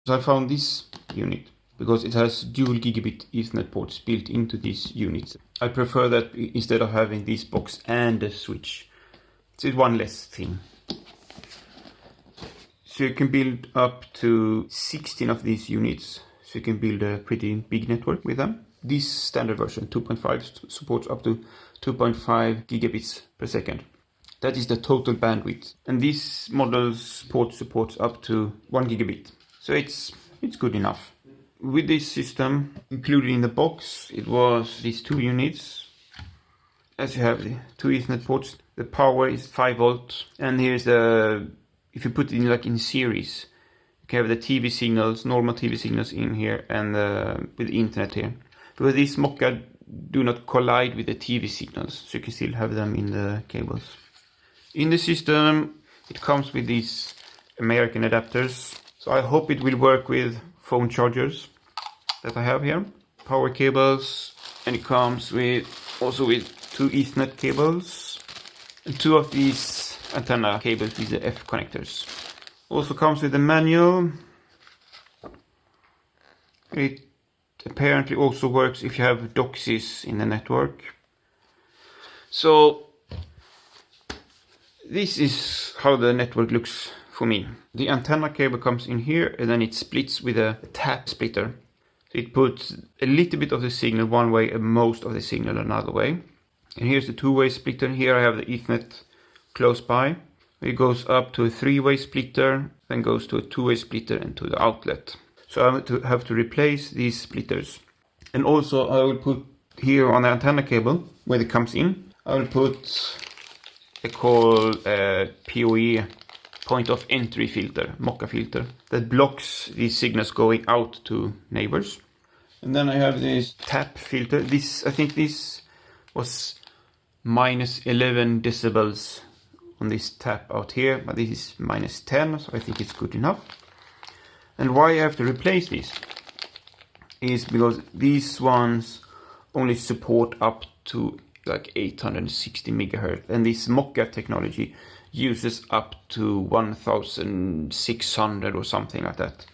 So I found this unit because it has dual gigabit Ethernet ports built into these units. I prefer that instead of having this box and a switch. So it's one less thing. So you can build up to 16 of these units. So you can build a pretty big network with them. This standard version 2.5 supports up to 2.5 gigabits per second. That is the total bandwidth. And this model's port supports up to 1 gigabit. So it's good enough. With this system included in the box, it was these two units. As you have the two Ethernet ports, the power is 5 volts. And here's the, if you put it in like in series, you can have the TV signals, normal TV signals in here, and with the internet here. Because these MoCA do not collide with the TV signals, so you can still have them in the cables. In the system, it comes with these American adapters. So I hope it will work with phone chargers that I have here. Power cables, and it comes with also with two Ethernet cables and two of these antenna cables with the F connectors. Also comes with a manual. It apparently also works if you have DOCSIS in the network. So this is how the network looks for me. The antenna cable comes in here and then it splits with a tap splitter. So it puts a little bit of the signal one way and most of the signal another way. And here's the two-way splitter. Here I have the Ethernet close by. It goes up to a three-way splitter, then goes to a two-way splitter and to the outlet. So I have to replace these splitters. And also I will put here on the antenna cable, where it comes in, I will put a called PoE, point of entry filter, MoCA filter, that blocks these signals going out to neighbors. And then I have this tap filter. I think this was minus 11 decibels on this tap out here, but this is minus 10, so I think it's good enough. And why I have to replace this is because these ones only support up to like 860 megahertz, and this MoCA technology uses up to 1600 or something like that.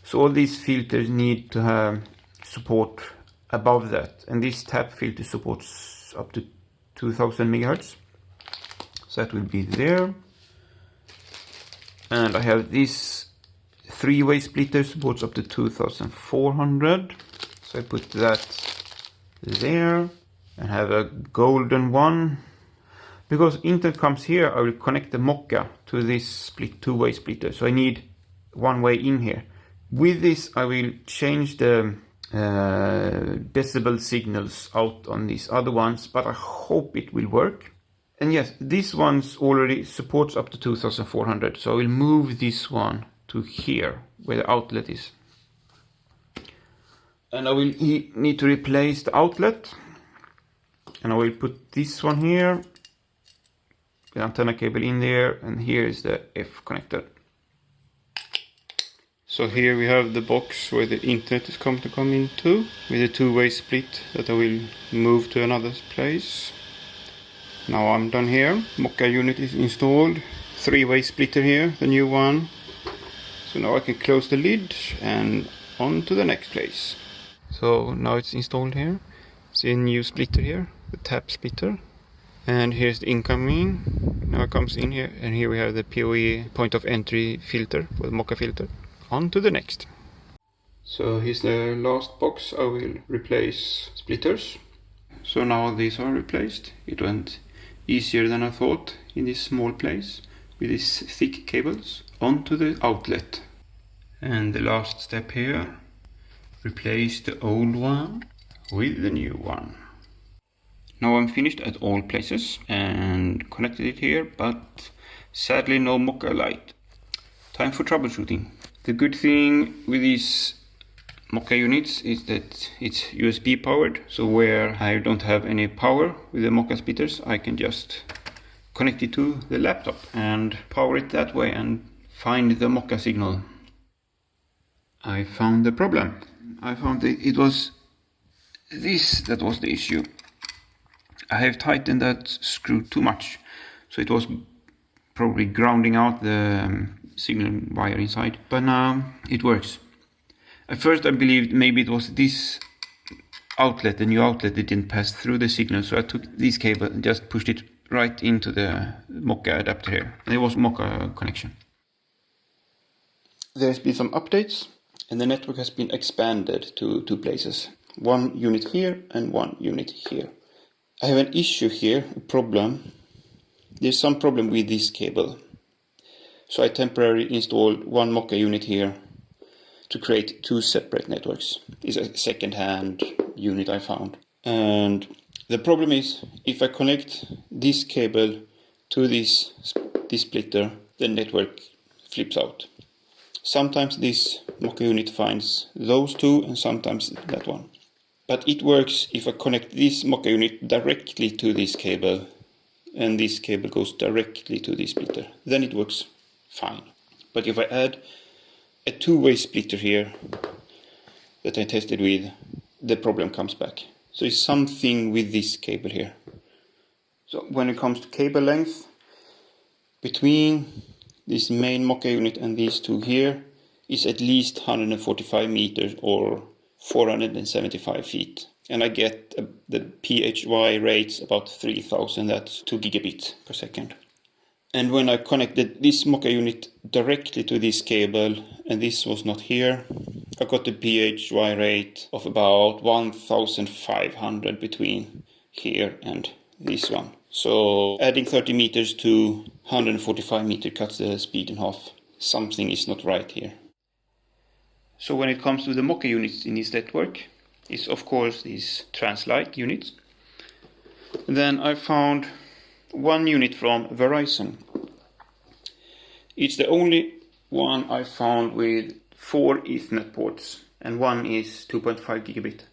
So all these filters need to have support above that, and this tap filter supports up to 2000 megahertz. So that will be there. And I have this three-way splitter supports up to 2400. So I put that there and have a golden one. Because internet comes here, I will connect the MoCA to this split two-way splitter. So I need one way in here. With this, I will change the decibel signals out on these other ones, but I hope it will work. And yes, this one's already supports up to 2400, so I will move this one to here, where the outlet is. And I will need to replace the outlet. And I will put this one here, the antenna cable in there, and here is the F connector. So here we have the box where the internet is going to come into, with a two-way split that I will move to another place. Now I'm done here. MoCA unit is installed. Three-way splitter here, the new one. So now I can close the lid and on to the next place. So now it's installed here. See a new splitter here, the tap splitter. And here's the incoming. Now it comes in here, and here we have the PoE point of entry filter for the MoCA filter. On to the next. So here's the last box. I will replace splitters. So now these are replaced. It went easier than I thought in this small place with these thick cables onto the outlet. And the last step here, replace the old one with the new one. Now I'm finished at all places and connected it here, but sadly no MoCA light. Time for troubleshooting. The good thing with these MoCA units is that it's USB powered, so where I don't have any power with the MoCA splitters, I can just connect it to the laptop and power it that way and find the MoCA signal. I found the problem. I found it was this that was the issue. I have tightened that screw too much, so it was probably grounding out the signal wire inside, but now it works. At first I believed maybe it was this outlet, the new outlet, that didn't pass through the signal, so I took this cable and just pushed it right into the MoCA adapter here. And it was MoCA connection. There's been some updates, and the network has been expanded to 2 places. 1 unit here and 1 unit here. I have an issue here, a problem. There's some problem with this cable. So I temporarily installed 1 MoCA unit here to create 2 separate networks. It's a second-hand unit I found. And the problem is, if I connect this cable to this splitter, the network flips out. Sometimes this MoCA unit finds those 2 and sometimes that one. But it works if I connect this MoCA unit directly to this cable and this cable goes directly to this splitter. Then it works fine. But if I add a 2-way splitter here that I tested with, the problem comes back. So it's something with this cable here. So when it comes to cable length, between this main MoCA unit and these 2 here is at least 145 meters or 475 feet. And I get the PHY rates about 3000, that's 2 gigabits per second. And when I connected this MoCA unit directly to this cable, and this was not here, I got the PHY rate of about 1500 between here and this one. So adding 30 meters to 145 meters cuts the speed in half. Something is not right here. So when it comes to the MoCA units in this network, it's of course these translite units. And then I found 1 unit from Verizon. It's the only one I found with 4 Ethernet ports, and 1 is 2.5 gigabit.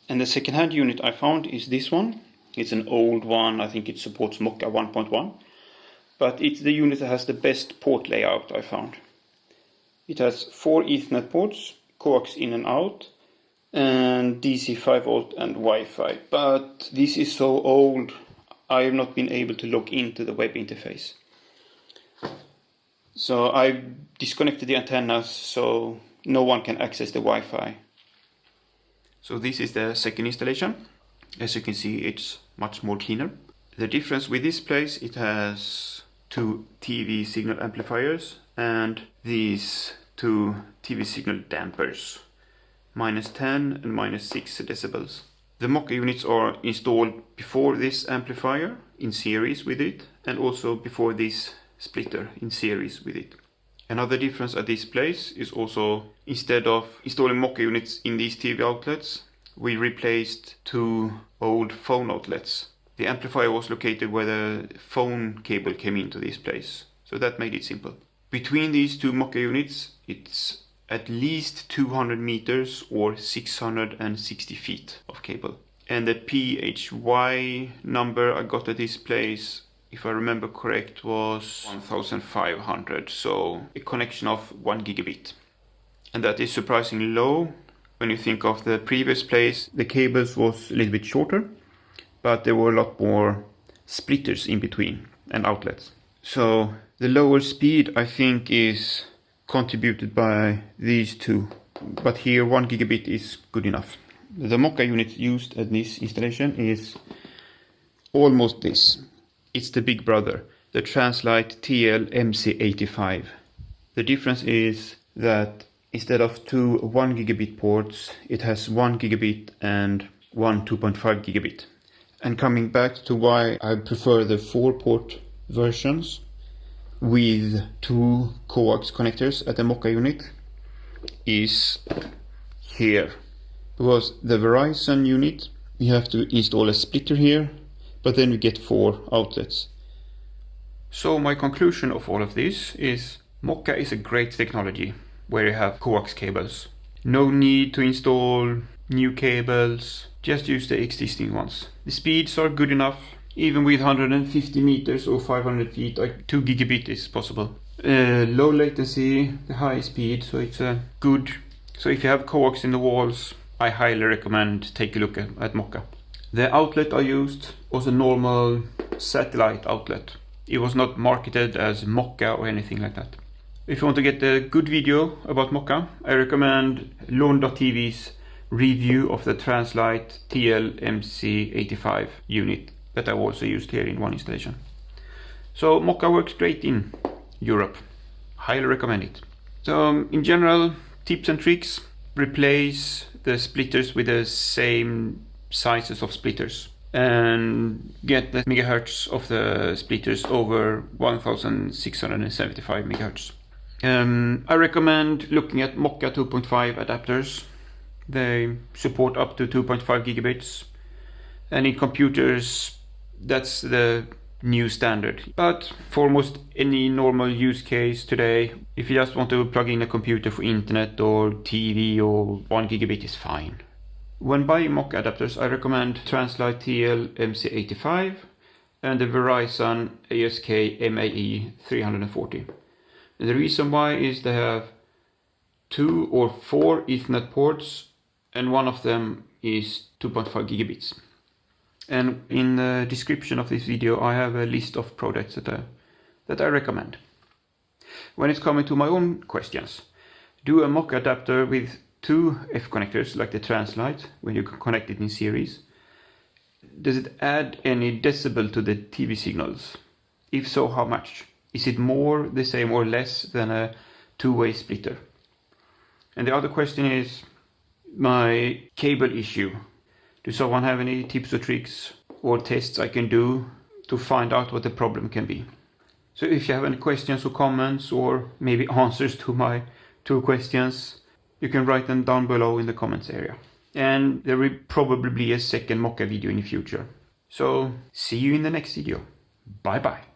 And the second-hand unit I found is this one. It's an old one, I think it supports MoCA 1.1, but it's the unit that has the best port layout I found. It has 4 Ethernet ports, coax in and out, and DC 5 volt and Wi-Fi. But this is so old, I have not been able to log into the web interface. So I disconnected the antennas so no one can access the Wi-Fi. So this is the second installation. As you can see, it's much more cleaner. The difference with this place, it has 2 TV signal amplifiers and these 2 TV signal dampers, -10 and -6 decibels. The MoCA units are installed before this amplifier in series with it, and also before this splitter in series with it. Another difference at this place is also, instead of installing MoCA units in these TV outlets, we replaced 2 old phone outlets. The amplifier was located where the phone cable came into this place, so that made it simple. Between these 2 MoCA units, it's at least 200 meters or 660 feet of cable. And the PHY number I got at this place, if I remember correct, was 1500, so a connection of 1 gigabit. And that is surprisingly low. When you think of the previous place, the cables was a little bit shorter, but there were a lot more splitters in between and outlets. So the lower speed, I think, is contributed by these 2, but here 1 gigabit is good enough. The MoCA unit used at this installation is almost this. It's the big brother, the Translite TL-MC85. The difference is that instead of 2 1 gigabit ports, it has 1 gigabit and 1 2.5 gigabit. And coming back to why I prefer the 4-port versions with 2 coax connectors at the MoCA unit is here. Because the Verizon unit, you have to install a splitter here, but then we get 4 outlets. So my conclusion of all of this is MoCA is a great technology where you have coax cables. No need to install new cables, just use the existing ones. The speeds are good enough. Even with 150 meters or 500 feet, 2 gigabit is possible. Low latency, high speed, so it's good. So if you have coax in the walls, I highly recommend take a look at MoCA. The outlet I used was a normal satellite outlet. It was not marketed as MoCA or anything like that. If you want to get a good video about MoCA, I recommend Lorn.tv's review of the Translite TL-MC85 unit that I've also used here in one installation. So MoCA works great in Europe. Highly recommend it. So in general, tips and tricks: replace the splitters with the same sizes of splitters and get the megahertz of the splitters over 1675 megahertz. I recommend looking at MoCA 2.5 adapters. They support up to 2.5 gigabits, and in computers that's the new standard. But for almost any normal use case today, if you just want to plug in a computer for internet or TV, or 1 gigabit is fine. When buying MoCA adapters, I recommend Translite TL-MC85 and the Verizon ASK MAE 340. And the reason why is they have 2 or 4 Ethernet ports, and one of them is 2.5 gigabits. And in the description of this video I have a list of products that I recommend. When it's coming to my own questions, do a MoCA adapter with 2 F connectors like the Translite, when you can connect it in series. Does it add any decibel to the TV signals? If so, how much? Is it more, the same, or less than a 2-way splitter? And the other question is my cable issue. Does someone have any tips or tricks or tests I can do to find out what the problem can be? So if you have any questions or comments, or maybe answers to my 2 questions, you can write them down below in the comments area. And there will probably be a second MoCA video in the future. So see you in the next video. Bye bye.